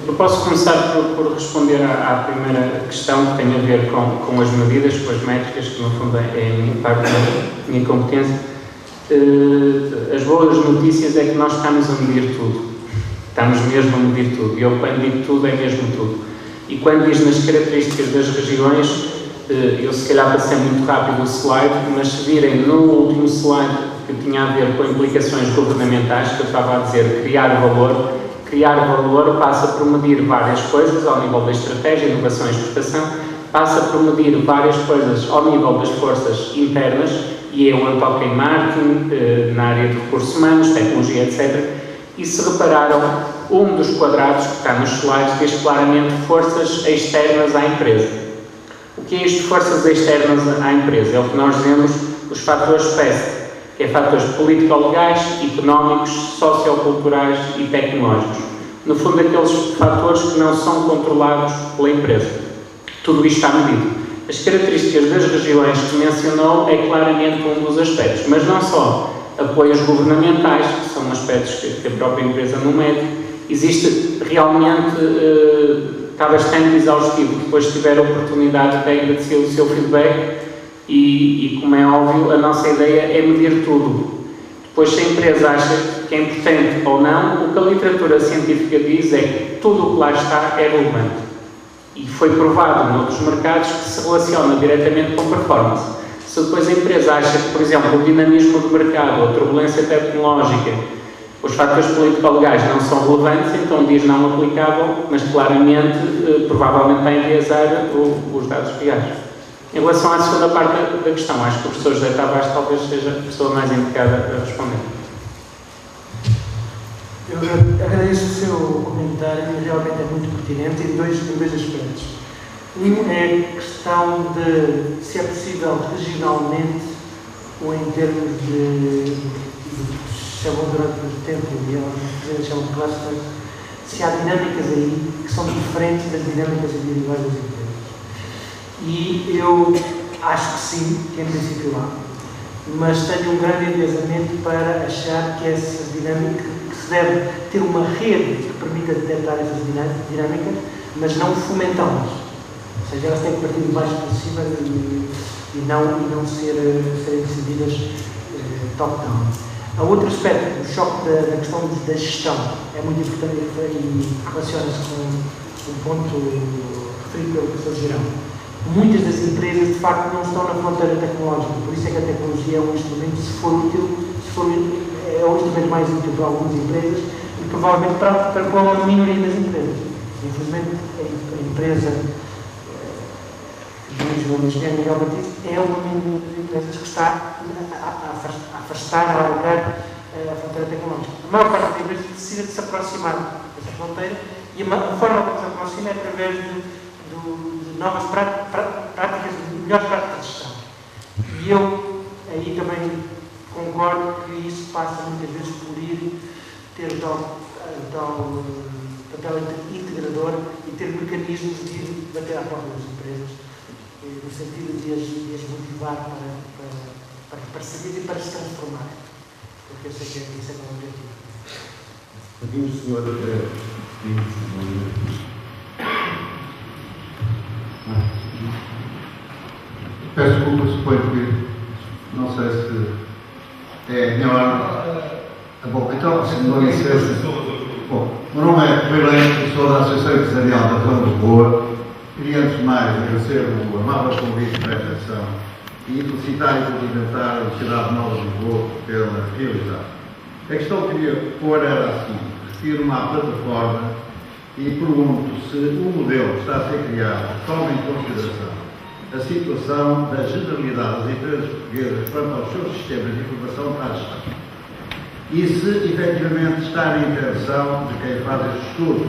Eu posso começar por responder à primeira questão que tem a ver com as medidas, com as métricas, que no fundo é parte da minha competência. As boas notícias é que nós estamos a medir tudo. Estamos mesmo a medir tudo. E eu, quando digo tudo, é mesmo tudo. E quando diz nas características das regiões, eu se calhar passei muito rápido o slide, mas se virem no último slide que tinha a ver com implicações governamentais, que eu estava a dizer criar valor passa por medir várias coisas ao nível da estratégia, inovação e exportação, passa por medir várias coisas ao nível das forças internas, e eu toco em marketing, na área de recursos humanos, tecnologia, etc. E se repararam, um dos quadrados que está nos slides diz claramente forças externas à empresa. O que é isto de forças externas à empresa? É o que nós dizemos os fatores PEST, que é fatores político-legais, económicos, socioculturais e tecnológicos. No fundo, aqueles fatores que não são controlados pela empresa. Tudo isto está medido. As características das regiões que mencionou é claramente um dos aspectos, mas não só. Apoios governamentais, que são aspectos que a própria empresa não mede. Existe realmente, está bastante exaustivo. Depois, se tiver a oportunidade, até agradecer o seu feedback. E, como é óbvio, a nossa ideia é medir tudo. Depois, se a empresa acha que é importante ou não, o que a literatura científica diz é que tudo o que lá está é relevante. E foi provado noutros mercados que se relaciona diretamente com performance. Se depois a empresa acha que, por exemplo, o dinamismo do mercado, a turbulência tecnológica, os fatores político-legais não são relevantes, então diz não aplicável, mas claramente, provavelmente vai enviesar os dados reais. Em relação à segunda parte da questão, acho que o professor José Tavares talvez seja a pessoa mais indicada a responder. Eu agradeço o seu comentário, realmente é muito pertinente em dois aspectos. Um é a questão de se é possível regionalmente ou em termos de chamam durante muito tempo, e eles chamam de clusters, se há dinâmicas aí que são diferentes das dinâmicas individuais das empresas. E eu acho que sim, que em princípio há, mas tenho um grande enviesamento para achar que essas dinâmicas, que se deve ter uma rede que permita detectar essas dinâmicas, mas não fomentá-las. Ou seja, elas têm que partir de baixo para cima e não serem decididas top-down. A outro aspecto, o choque da questão da gestão é muito importante e relaciona-se com um ponto referido pelo professor Girão. Muitas das empresas, de facto, não estão na fronteira tecnológica, por isso é que a tecnologia é um instrumento, se for útil, é um instrumento mais útil para algumas empresas e provavelmente para uma minoria das empresas. Infelizmente, a empresa do engenheiro Miguel Batista é uma das empresas que está a afastar, a alargar a fronteira tecnológica. A maior parte das empresas decide se aproximar dessa fronteira e a forma como se aproxima é através de novas práticas, de melhores práticas de gestão. E eu aí também concordo que isso passa muitas vezes por ter tal papel integrador e ter mecanismos de bater à porta das empresas, no sentido de as motivar para seguir e para se transformar. Porque eu sei que isso é o objetivo. Pedimos, senhor, peço desculpa, suponho que não sei se é melhor. Bom, então, se me dão licença. Bom, o meu nome é Rui Lemos, sou da Associação Empresarial da Zona de Lisboa. Queria, antes de mais, agradecer o amável convite para esta sessão e felicitar e cumprimentar a Cidade Nova de Lisboa pela realização. A questão que queria pôr era assim: refiro-me à plataforma e pergunto se o modelo que está a ser criado toma em consideração a situação da generalidade das empresas portuguesas quanto aos seus sistemas de informação para a gestão. E se efetivamente está na intenção de quem faz este estudo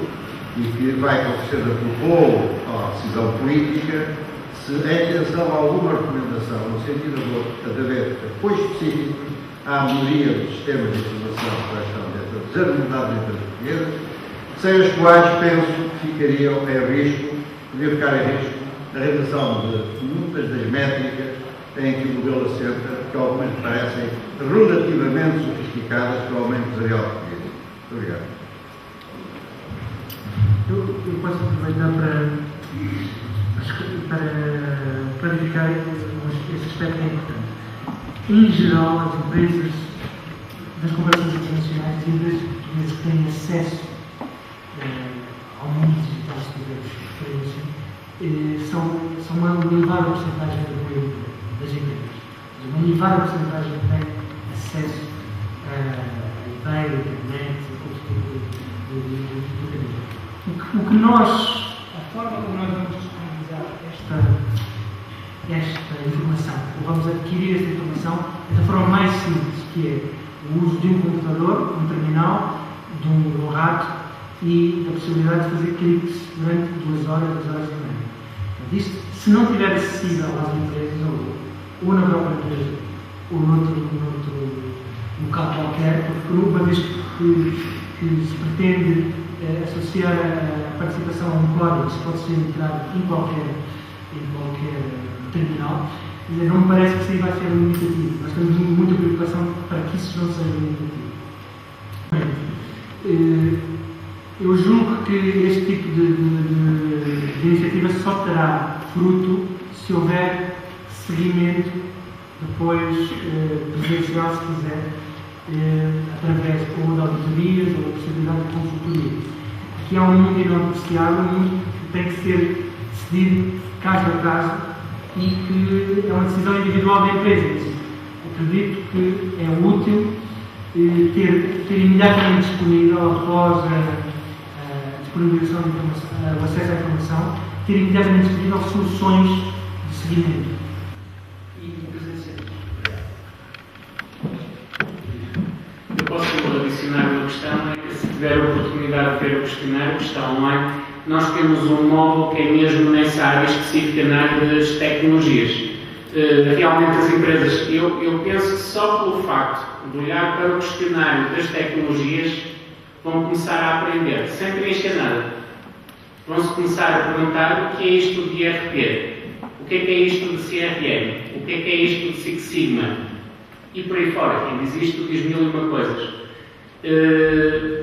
e que vai ser aprovado à decisão política, se é intenção alguma recomendação no sentido de haver apoio específico à melhoria dos sistemas de informação para a gestão dessas generalidades das empresas portuguesas, sem as quais penso que ficariam em risco, podia ficar em risco a realização de muitas das métricas em que o modelo assenta, que algumas parecem relativamente sofisticadas para o aumento empresarial português. Muito obrigado. Eu posso aproveitar para clarificar esse aspecto que é importante. Em geral, as empresas das comparações internacionais, as empresas portuguesas que têm acesso ao mundo digital, se tivermos referência, são uma elevada porcentagem do apoio das empresas. Uma elevada porcentagem tem acesso à ideia, à internet, a todo tipo de caminho. A forma como nós vamos disponibilizar esta informação, ou vamos adquirir esta informação, é da forma mais simples, que é o uso de um computador, um terminal, de um rato e da possibilidade de fazer cliques durante 2 horas e meia. Isto, se não estiver acessível às empresas, ou na própria empresa, ou noutro local qualquer, porque uma vez que se pretende associar a participação a um código que pode ser entrado em qualquer terminal, não me parece que isso aí vai ser limitativo. Nós temos muita preocupação para que isso não seja limitativo. Eu julgo que este tipo de iniciativa só terá fruto se houver seguimento depois presencial, se quiser, através ou de auditorias ou da possibilidade de consultoria. Aqui há um mundo inapeciável, um mundo que tem que ser decidido caso a caso e que é uma decisão individual da empresa. Acredito que é útil ter imediatamente disponível, após a disponibilização de informação, o acesso à informação, ter imediatamente disponível soluções de seguimento e presenciais. Eu posso adicionar uma questão, é que se tiver ver o questionário que está online, nós temos um módulo que é mesmo nessa área específica, na área das tecnologias. Realmente as empresas, eu penso que só pelo facto de olhar para o questionário das tecnologias vão começar a aprender, sem preencher nada. Vão-se começar a perguntar o que é isto de IRP, o que é isto de CRM, o que é isto de Six Sigma, e por aí fora. Quem diz isto diz mil e uma coisas.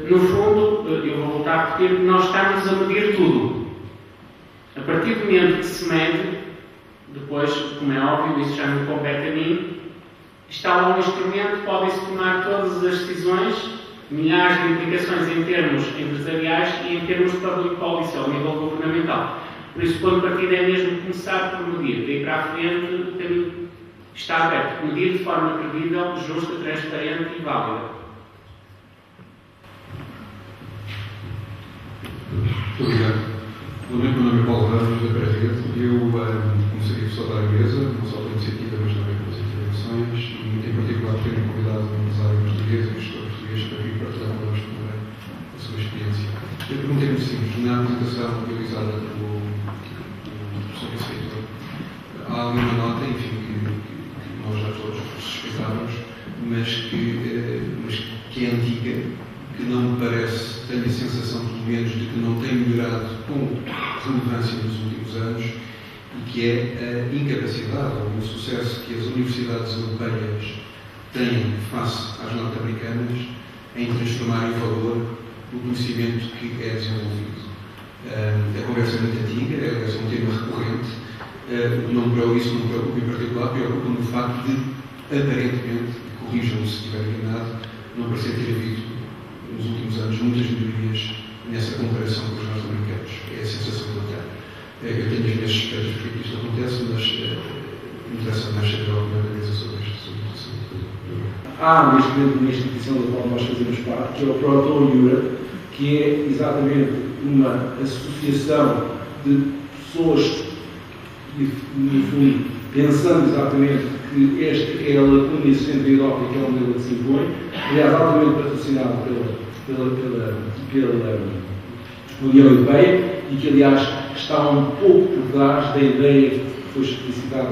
No fundo, eu vou voltar a repetir, nós estamos a medir tudo. A partir do momento que se mede, depois, como é óbvio, isso já me compete a mim, está lá um instrumento, podem-se tomar todas as decisões, milhares de implicações em termos empresariais e em termos de public policy, ao nível governamental. Por isso, o ponto de partida é mesmo começar por medir. Daí para a frente, o caminho está aberto. Medir de forma credível, justa, transparente e válida. Muito obrigado. O meu nome é Paulo Ramos, da Pré-Rede. Eu comecei a professor da mesa, não só pela iniciativa, mas também pelas intervenções, e em particular por terem convidado um empresário português e gestor português para vir partilhar connosco também a sua experiência. A pergunta é muito simples. Na apresentação realizada pelo professor Vicente, há ali uma nota, enfim, que nós já todos respeitávamos, mas que é antiga, que não me parece, tenho a sensação, pelo menos, de que não tem melhorado com relevância nos últimos anos, e que é a incapacidade ou o insucesso que as universidades europeias têm face às norte-americanas em transformar em valor o conhecimento que é desenvolvido. A conversa é muito antiga, é um tema recorrente. Isso não me preocupa em particular, preocupa-me o facto de, aparentemente, corrijam-me se estiver enganado, não parecer ter havido nos últimos anos muitas melhorias nessa comparação com os norte-americanos. É a sensação que eu tenho. Eu tenho as minhas suspeitas porque isto acontece, mas interessa mais saber a opinião da mesa sobre isto. Há neste momento uma instituição da qual nós fazemos parte, que é o Proton Europe, que é exatamente uma associação de pessoas que, no fundo, pensando exatamente que esta é a lacuna existente na Europa e que é onde ela se impõe, aliás, altamente patrocinado pela União Europeia e que, aliás, está um pouco por trás da ideia que foi explicitada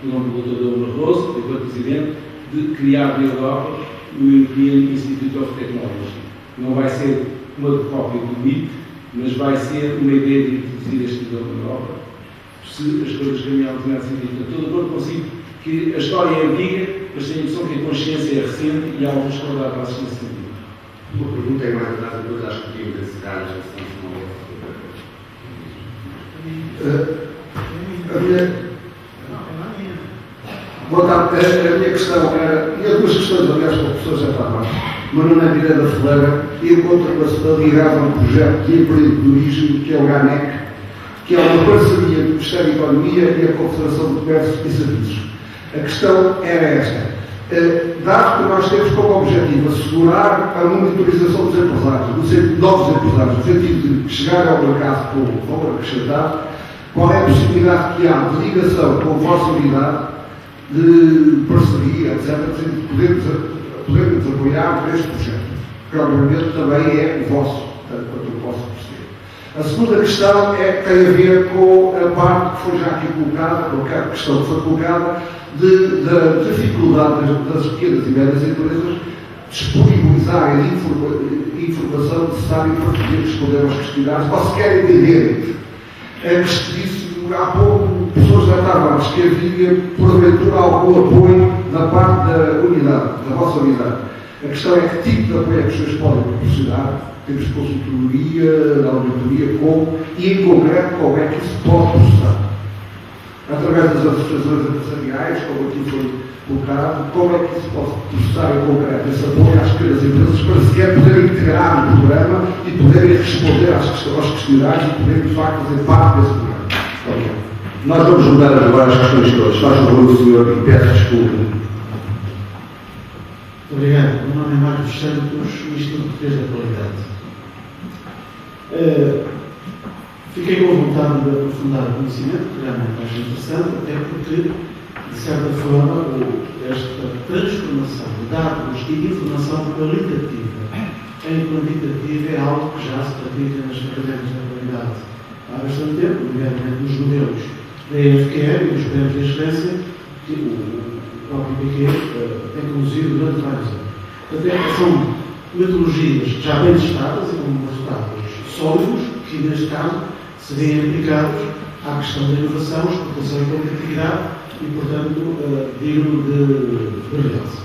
pelo nome do Dr. Barroso, enquanto Presidente, de criar na Europa o European Institute of Technology. Não vai ser uma cópia do BIP, mas vai ser uma ideia de introduzir este modelo na Europa, se as coisas caminharem nesse sentido. Estou de acordo consigo que a história é antiga, mas tenho a impressão que a consciência é recente e há alguns que vão dar passos nesse sentido. Uma pergunta é mais atrás de todas as que tinham densidades, boa tarde. A minha questão era, e as duas questões, aliás, para o professor já estavam, Manuel Miranda Ferreira encontra-se ligado a um projeto de empreendedorismo que é o GANEC, que é uma parceria do Ministério da Economia e a Confederação de Comércio e Serviços. A questão era esta. Dado que nós temos como objetivo assegurar a monitorização dos empresários, novos empresários, no sentido de chegar ao mercado com valor acrescentado, qual é a possibilidade que há de ligação com a vossa unidade, de parceria, etc., de podermos apoiar neste projeto, que obviamente também é o vosso, quanto eu posso perceber. A segunda questão tem a ver com a parte que foi já aqui colocada, com a questão que foi colocada, da dificuldade das pequenas e médias empresas disponibilizarem a informação necessária para poder responder aos questionários, ou se querem entender. Há pouco, pessoas já estavam a dizer que havia, porventura, algum apoio da parte da unidade, da vossa unidade. A questão é que tipo de apoio é que vocês podem proporcionar, temos consultoria, auditoria, como, e em concreto, como é que isso pode processar. Através das associações empresariais, como aqui foi colocado, como é que isso pode processar em concreto esse apoio às pequenas empresas para sequer poderem integrar o programa e poderem responder aos questionários e poderem, de facto, fazer parte desse programa. Okay. Nós vamos mudar agora as questões todas. Faz favor, o senhor, e peço desculpa. Muito obrigado. O meu nome é Marcos Santos, Instituto Português da Qualidade. Fiquei com vontade de aprofundar o conhecimento, que realmente é interessante, até porque, de certa forma, esta transformação de dados e de informação qualitativa em quantitativo é algo que já se pratica nas academias da qualidade há bastante tempo, nomeadamente nos modelos da EFQR e dos prémios de excelência que o próprio Piquet tem conduzido durante vários anos. Portanto, são metodologias já bem testadas e com resultados sólidos que, neste caso, se veem aplicados à questão da inovação, exportação e competitividade e, portanto, digno de realce.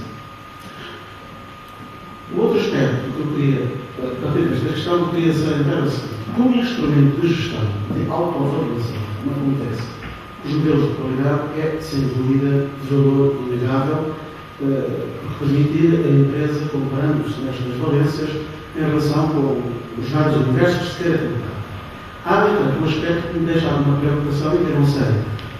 O outro aspecto que eu queria, a partir desta questão, eu queria salientar o seguinte: como instrumento de gestão, de autoavaliação, como acontece, os modelos de qualidade é, sem dúvida, de valor inegável, por permitir a empresa, comparando-se nestas valências, em relação com os vários universos que se quer aplicar. Há, no entanto, um aspecto que me deixa alguma preocupação e que eu não sei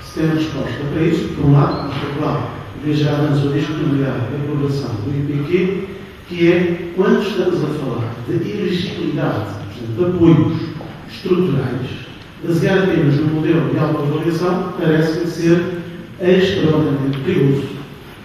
se tem a resposta para isso. Por um lado, espetacular, desde já avanço a disponibilidade e a aprovação do IPQ, que é quando estamos a falar de elegibilidade, portanto, de apoios estruturais, baseado apenas no modelo de autoavaliação, parece ser extraordinariamente perigoso.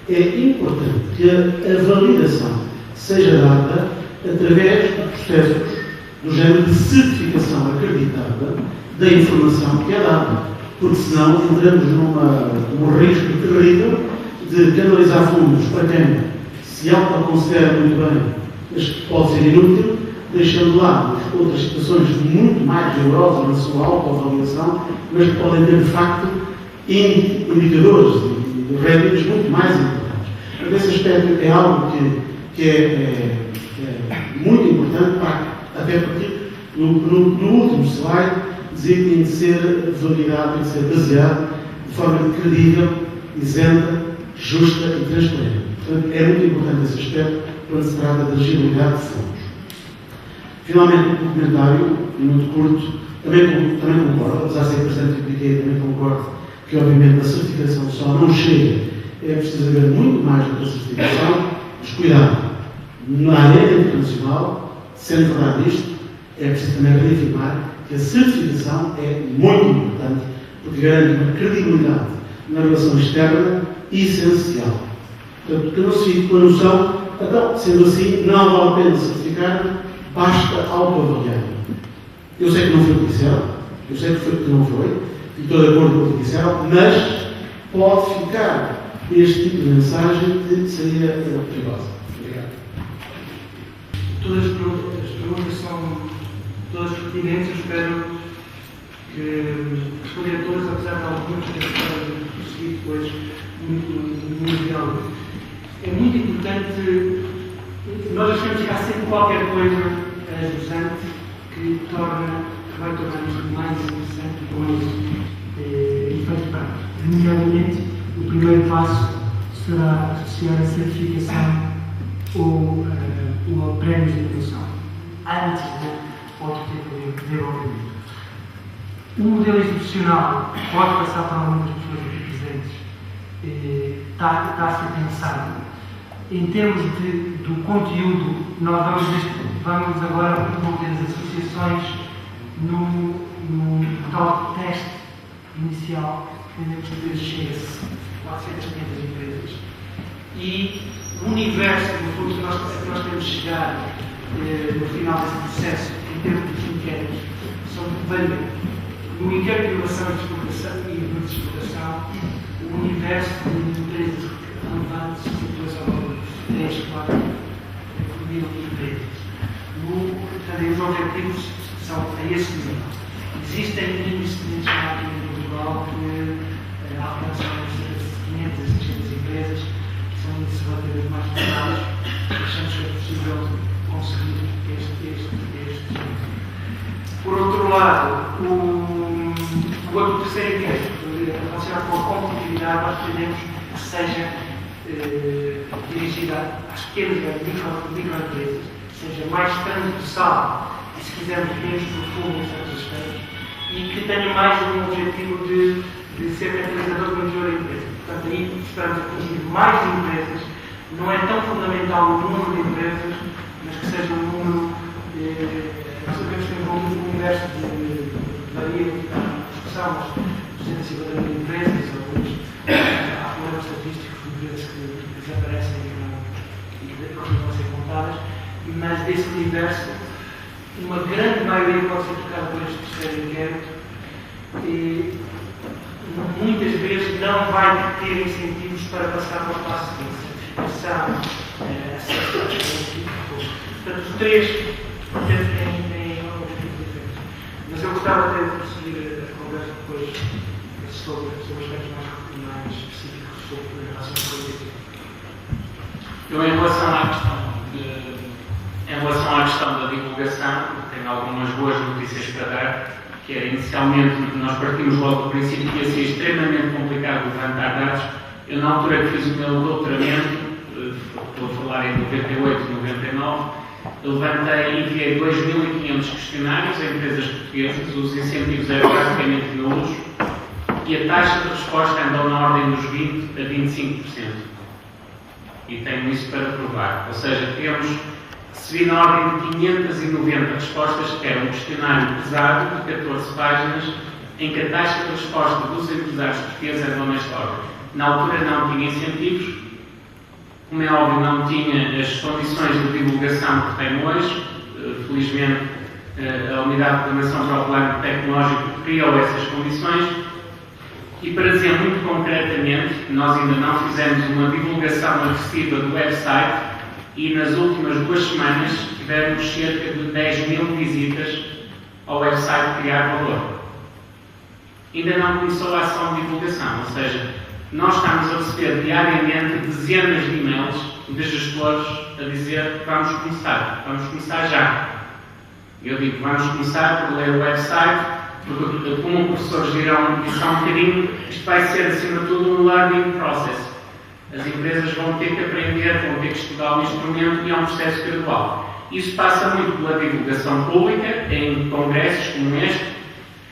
É importante que a validação seja dada através de processos do género de certificação acreditada da informação que é dada, porque senão entramos num risco terrível de canalizar fundos para quem se autoconsidera muito bem, mas pode ser inútil, deixando lá outras situações muito mais rigorosas na sua autoavaliação, mas que podem ter, de facto, indicadores de réditos muito mais importantes. Esse aspecto é algo que é muito importante, até porque no último slide dizia que tem de ser validado, tem de ser baseado de forma credível, isenta, justa e transparente. Portanto, é muito importante esse aspecto quando se trata da elegibilidade de fundos. Finalmente, um comentário muito curto, também concordo, apesar de ser Presidente do Piquet, também concordo que, obviamente, a certificação só não chega, é preciso haver muito mais do que a certificação, mas cuidado, na área internacional, sendo verdade isto, é preciso também reafirmar que a certificação é muito importante, porque garante uma credibilidade na relação externa essencial. Portanto, que não se fique com a noção, então, sendo assim, não vale a pena certificar, basta autoavaliar. Eu sei que não foi o que disseram, eu sei que não foi, e estou de acordo com o que disseram, mas pode ficar este tipo de mensagem que seria perigosa. Obrigado. Todas as perguntas são todas pertinentes, eu espero que responder a todas, apesar de algumas que serem prosseguir depois muito diálogo. É muito importante, nós achamos que há sempre qualquer coisa ajustante que vai tornar isto mais interessante e com mais efeito prático. Nomeadamente, o primeiro passo será associar a certificação ou prémios de inovação, antes de outro tipo de desenvolvimento. O modelo institucional pode passar por algumas pessoas aqui presentes, está a ser pensado. Em termos do conteúdo, nós vamos agora promover as associações no tal teste inicial, que chega-se 400, 500 empresas. E o universo, no fundo, que nós temos de chegar no final desse processo, em termos de inquéritos, são variados. No inquérito de inovação e de exportação, o universo de empresas relevantes situa-se ao valor de 3, 4 mil empresas. Os objetivos são a esse nível. Existem índices de benchmarking em Portugal que alcançam as 500, 600 empresas, que são índices relativamente mais pesados, achamos que é possível conseguir este. Por outro lado, o outro terceiro inquérito, relacionado com a competitividade, nós pretendemos que seja dirigida às pequenas e microempresas, seja mais transversal e, se quisermos, menos profundo em certos aspectos, e que tenha mais um objetivo de ser catalisador do interior da empresa. Portanto, aí esperamos atingir mais empresas. Não é tão fundamental o número de empresas, mas que seja um número. Nós sabemos que tem um universo de varia de discussão, mas 250 mil empresas, alguns há problemas estatísticos de empresas que desaparecem e que não vão ser contadas, mas mas desse universo, uma grande maioria pode ser tocada por este terceiro inquérito e muitas vezes não vai ter incentivos para passar para o passo de certificação, acesso a portanto, os três têm objetivos diferentes. Mas eu gostava até de prosseguir a conversa depois sobre aspectos mais específicos sobre a relação política. Eu, em relação à questão da divulgação, tenho algumas boas notícias para dar, que era inicialmente, nós partimos logo do princípio que ia ser extremamente complicado levantar dados. Eu, na altura que fiz o meu doutoramento, estou a falar em 98, 99, levantei e enviei 2.500 questionários a empresas portuguesas, os incentivos eram praticamente nulos e a taxa de resposta andou na ordem dos 20% a 25%. E tenho isso para provar. Ou seja, recebi na ordem de 590 respostas, que era um questionário pesado de 14 páginas, em que a taxa de resposta dos empresários portugueses andou nesta ordem. Na altura não tinha incentivos, como é óbvio, não tinha as condições de divulgação que tem hoje. Felizmente, a Unidade de Coordenação para o Plano Tecnológico criou essas condições. E para dizer muito concretamente, nós ainda não fizemos uma divulgação agressiva do website e nas últimas 2 semanas tivemos cerca de 10.000 visitas ao website Criar Valor. Ainda não começou a ação de divulgação, ou seja, nós estamos a receber diariamente dezenas de e-mails de gestores a dizer vamos começar já. Eu digo, vamos começar por ler o website, porque como o professor Girão disse há um bocadinho, isto vai ser acima de tudo um learning process. As empresas vão ter que aprender, vão ter que estudar o instrumento e é um processo gradual. Isso passa muito pela divulgação pública, em congressos como este.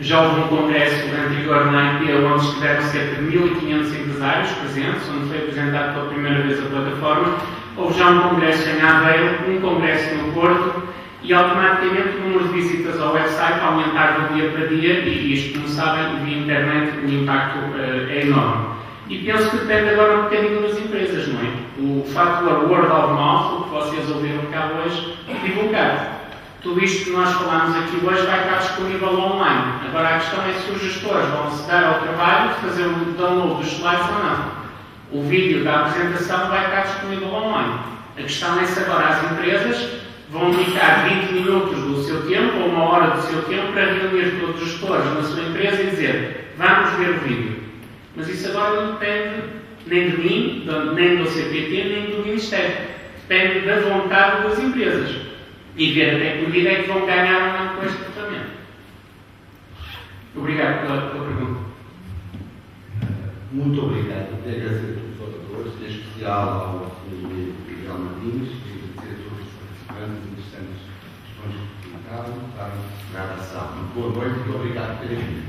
Já houve um congresso anterior na IP, onde estiveram cerca de 1.500 empresários presentes, onde foi apresentada pela primeira vez a plataforma. Houve já um congresso em Aveiro, um congresso no Porto, e automaticamente o número de visitas ao website aumentar de dia para dia, e isto, como sabem, via internet o impacto é enorme. E penso que depende agora um bocadinho das empresas, não é? O fator word of mouth, o que vocês ouviram cá hoje, divulgar. Tudo isto que nós falamos aqui hoje vai estar disponível online. Agora a questão é se os gestores vão se dar ao trabalho de fazer o download dos slides ou não. O vídeo da apresentação vai estar disponível online. A questão é se agora as empresas vão dedicar 20 minutos do seu tempo ou 1 hora do seu tempo para reunir todos os gestores na sua empresa e dizer vamos ver o vídeo. Mas isso agora não depende nem de mim, nem do CPT, nem do Ministério. Depende da vontade das empresas. E ver até que medida é que vão ganhar ou não com este tratamento. Obrigado pela pergunta. Muito obrigado. Quero agradecer a todos os oradores, em especial ao Sr. Miguel Martins, e agradecer a todos os participantes interessantes questões que colocaram, para a ação. Boa noite e obrigado por terem vindo.